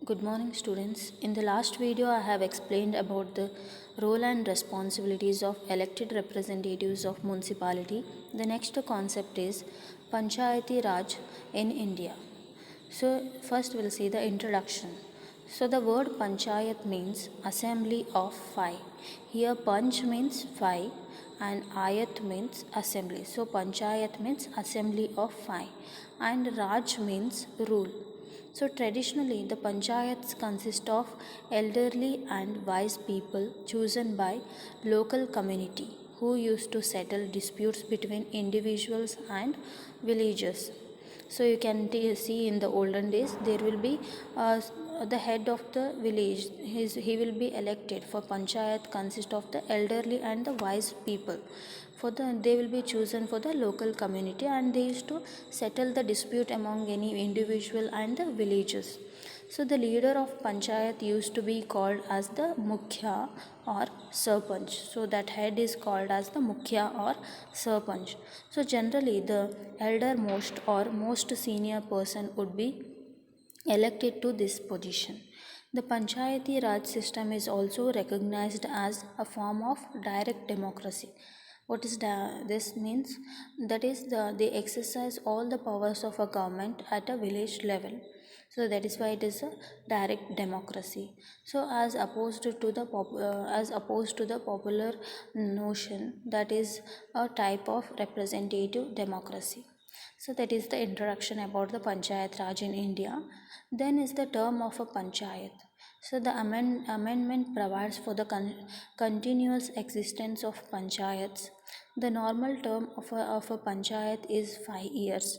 Good morning, students. In the last video, I have explained about the role and responsibilities of elected representatives of municipality. The next concept is Panchayati Raj in India. So, first we'll see the introduction. So, the word Panchayat means assembly of five. Here, Panch means five and Ayat means assembly. So, Panchayat means assembly of five and Raj means rule. So traditionally, the panchayats consist of elderly and wise people chosen by local community who used to settle disputes between individuals and villages. So you can see in the olden days there will be the head of the village. He will be elected for panchayat consist of the elderly and the wise people they will be chosen for the local community and they used to settle the dispute among any individual and the villages. So the leader of panchayat used to be called as the mukhya or sarpanch. So that head is called as the mukhya or sarpanch. So generally the eldermost or most senior person would be elected to this position. The Panchayati Raj system is also recognized as a form of direct democracy. What is this means? That is, they exercise all the powers of a government at a village level. So that is why it is a direct democracy. So as opposed to the popular notion that is a type of representative democracy. So that is the introduction about the Panchayat Raj in India. Then is the term of a Panchayat. So the amendment provides for the continuous existence of panchayats. The normal term of a panchayat is 5 years.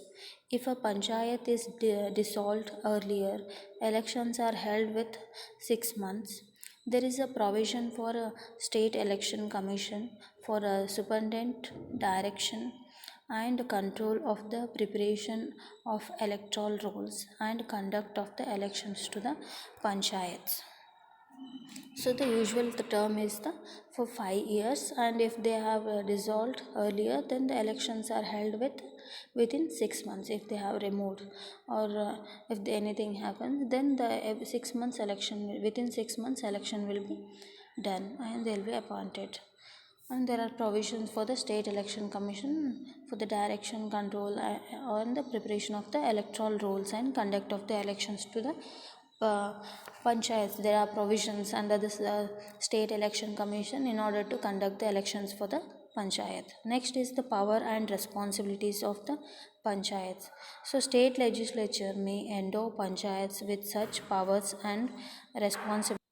If a panchayat is dissolved earlier, elections are held with 6 months. There is a provision for a state election commission for a superintendent direction and control of the preparation of electoral rolls and conduct of the elections to the panchayats. So the usual term is the for 5 years, and if they have dissolved earlier, then the elections are held within 6 months. If they have removed or if anything happens, then the 6 months election within 6 months election will be done and they'll be appointed. And there are provisions for the state election commission for the direction, control, on the preparation of the electoral rolls and conduct of the elections to the uh, panchayats. There are provisions under this state election commission in order to conduct the elections for the panchayat. Next is the power and responsibilities of the panchayats. So state legislature may endow panchayats with such powers and responsibilities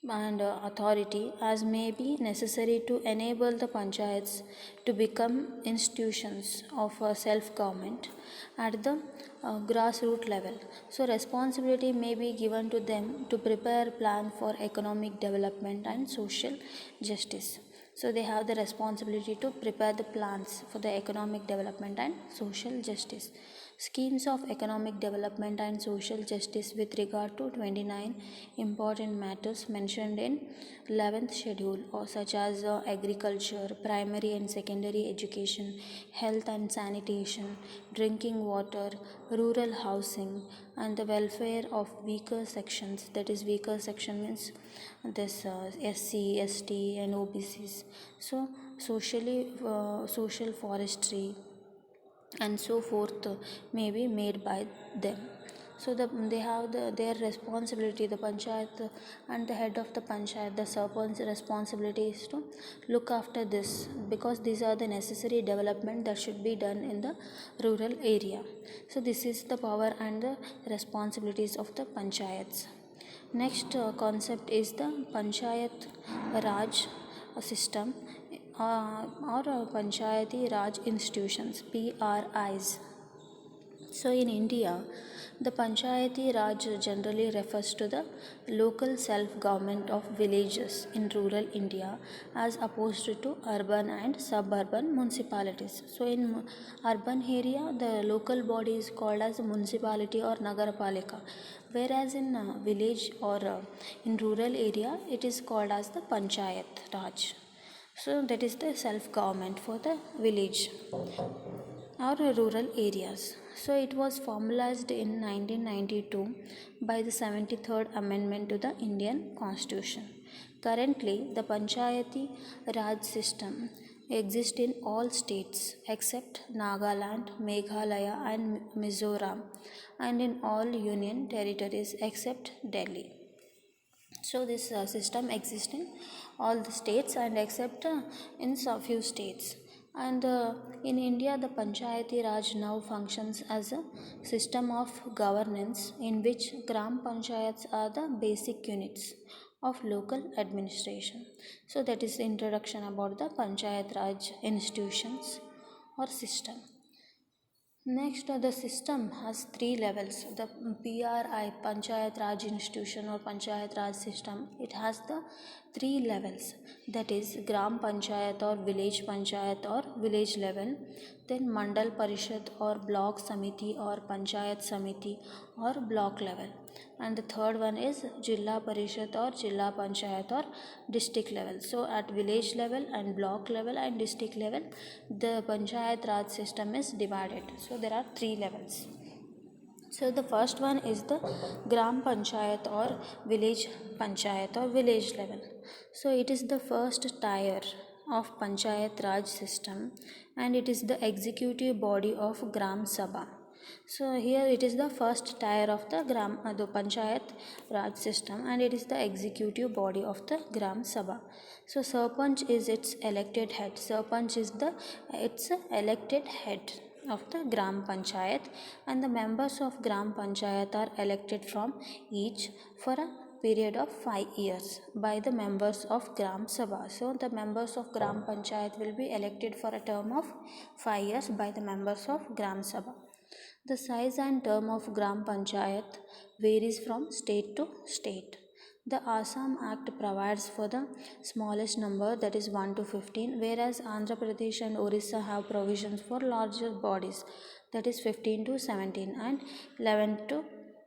and authority as may be necessary to enable the panchayats to become institutions of self government at the grassroots level. So responsibility may be given to them to prepare plan for economic development and social justice. So they have the responsibility to prepare the plans for the economic development and social justice. Schemes of economic development and social justice with regard to 29 important matters mentioned in 11th schedule, or such as agriculture, primary and secondary education, health and sanitation, drinking water, rural housing, and the welfare of weaker sections. That is, weaker section means this SC, ST, and OBCs. So, social forestry and so forth may be made by them. So they have their responsibility, the panchayat and the head of the panchayat, the sarpanch's responsibility is to look after this, because these are the necessary development that should be done in the rural area. So this is the power and the responsibilities of the panchayats. Next concept is the Panchayat Raj system or Panchayati Raj institutions, PRIs. So in India, the Panchayati Raj generally refers to the local self-government of villages in rural India as opposed to urban and suburban municipalities. So in urban area, the local body is called as municipality or Nagarapalika, whereas in village or in rural area, it is called as the Panchayat Raj. So that is the self-government for the village or rural areas. So it was formalized in 1992 by the 73rd Amendment to the Indian Constitution. Currently, the Panchayati Raj system exists in all states except Nagaland, Meghalaya, and Mizoram, and in all union territories except Delhi. So this system exists in all the states and except in some few states. And in India, the Panchayati Raj now functions as a system of governance in which Gram Panchayats are the basic units of local administration. So that is the introduction about the Panchayat Raj institutions or system. Next, the system has three levels. The PRI, Panchayat Raj Institution or Panchayat Raj System, it has the three levels, that is Gram Panchayat or Village Panchayat or village level, then Mandal Parishad or Block Samiti or Panchayat Samiti or block level, and the third one is Jilla Parishad or Jilla Panchayat or district level. So at village level and block level and district level, the Panchayat Raj system is divided. So there are three levels. So the first one is the Gram Panchayat or village Panchayat or village level. So it is the first tier of Panchayat Raj system and it is the executive body of Gram Sabha. So here it is the first tier of the the Panchayat Raj system and it is the executive body of the Gram Sabha. So Sarpanch is its elected head. Sarpanch is its elected head of the Gram Panchayat and the members of Gram Panchayat are elected from each for a period of 5 years by the members of Gram Sabha. So the members of Gram Panchayat will be elected for a term of 5 years by the members of Gram Sabha. The size and term of Gram Panchayat varies from state to state. The Assam Act provides for the smallest number, that is 1 to 15, whereas Andhra Pradesh and Orissa have provisions for larger bodies, that is 15 to 17 and 11 to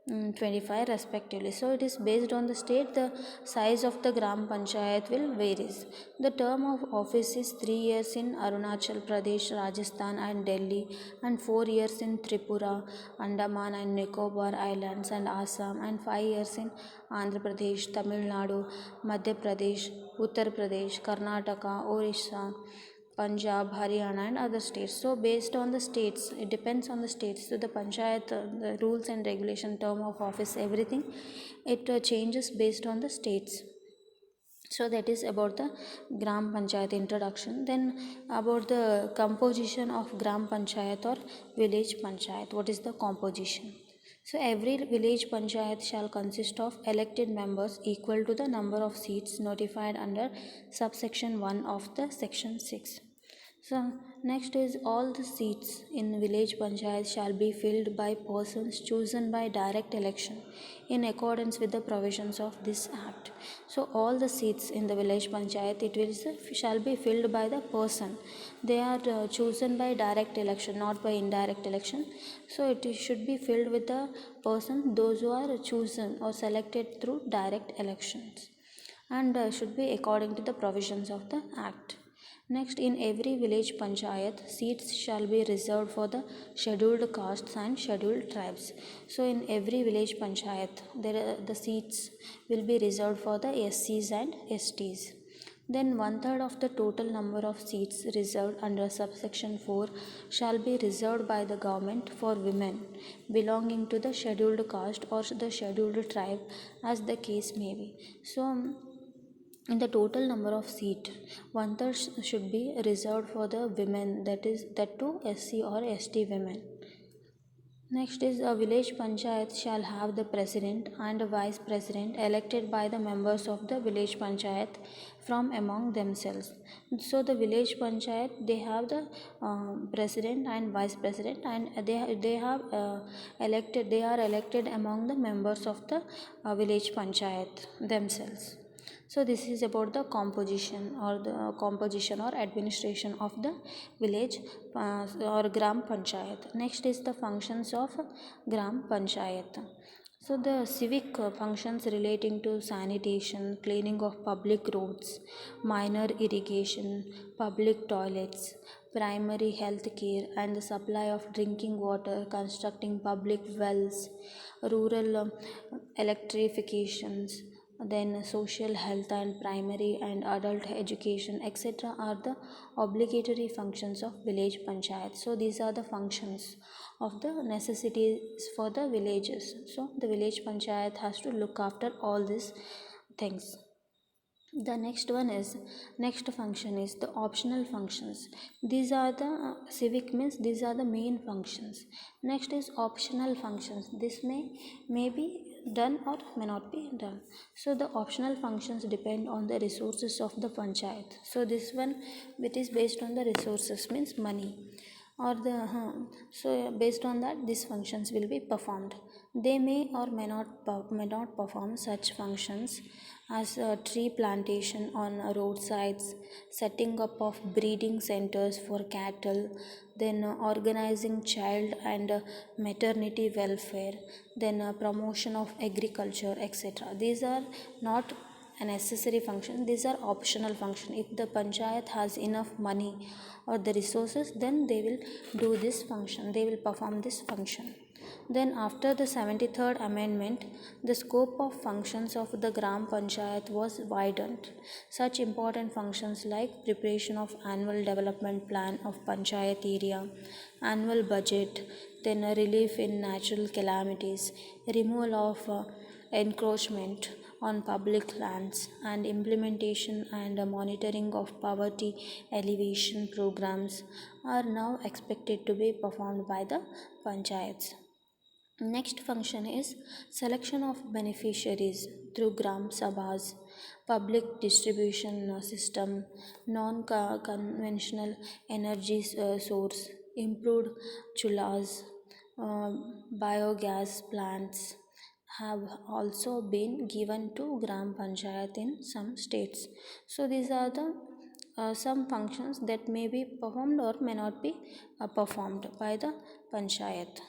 25 respectively. So it is based on the state, the size of the Gram Panchayat will varies. The term of office is 3 years in Arunachal Pradesh, Rajasthan and Delhi, and 4 years in Tripura, Andaman and Nicobar Islands and Assam, and 5 years in Andhra Pradesh, Tamil Nadu, Madhya Pradesh, Uttar Pradesh, Karnataka, Orissa, Punjab, Haryana and other states. So based on the states, it depends on the states. So the Panchayat, the rules and regulation, term of office, everything, it changes based on the states. So that is about the Gram Panchayat introduction. Then about the composition of Gram Panchayat or village Panchayat. What is the composition? So every village Panchayat shall consist of elected members equal to the number of seats notified under subsection 1 of the section 6. So next is all the seats in village panchayat shall be filled by persons chosen by direct election in accordance with the provisions of this act. So all the seats in the village panchayat shall be filled by the person. They are chosen by direct election, not by indirect election. So it should be filled with the person, those who are chosen or selected through direct elections, and should be according to the provisions of the act. Next, in every village panchayat, seats shall be reserved for the scheduled castes and scheduled tribes. So, in every village panchayat, the seats will be reserved for the SCs and STs. Then, one third of the total number of seats reserved under subsection 4 shall be reserved by the government for women belonging to the scheduled caste or the scheduled tribe, as the case may be. So, in the total number of seat, one third should be reserved for the women, that too SC or ST women. Next is a village panchayat shall have the president and a vice president elected by the members of the village panchayat from among themselves. So the village panchayat, they have the president and vice president, and they are elected among the members of the village panchayat themselves. So this is about the composition or administration of the village or Gram Panchayat. Next is the functions of Gram Panchayat. So the civic functions relating to sanitation, cleaning of public roads, minor irrigation, public toilets, primary health care and the supply of drinking water, constructing public wells, rural electrifications, then social health and primary and adult education, etc., are the obligatory functions of village panchayat. So these are the functions of the necessities for the villages. So the village panchayat has to look after all these things. The next function is the optional functions. These are the civic means these are the main functions. Next is optional functions. This may be done or may not be done. So the optional functions depend on the resources of the panchayat. So this one, which is based on the resources, means money or the so based on that these functions will be performed. They may or may not perform such functions as tree plantation on roadsides, setting up of breeding centers for cattle, then organizing child and maternity welfare, then promotion of agriculture, etc. These are not a necessary function, these are optional function. If the panchayat has enough money or the resources, then they will do this function, they will perform this function. Then after the 73rd amendment, the scope of functions of the gram panchayat was widened. Such important functions like preparation of annual development plan of panchayat area, annual budget, then a relief in natural calamities, removal of encroachment on public lands, and implementation and monitoring of poverty alleviation programs are now expected to be performed by the panchayats. Next function is selection of beneficiaries through gram sabhas, public distribution system, non-conventional energy source, improved chullas, uh, biogas plants have also been given to gram panchayat in some states. So these are the some functions that may be performed or may not be performed by the panchayat.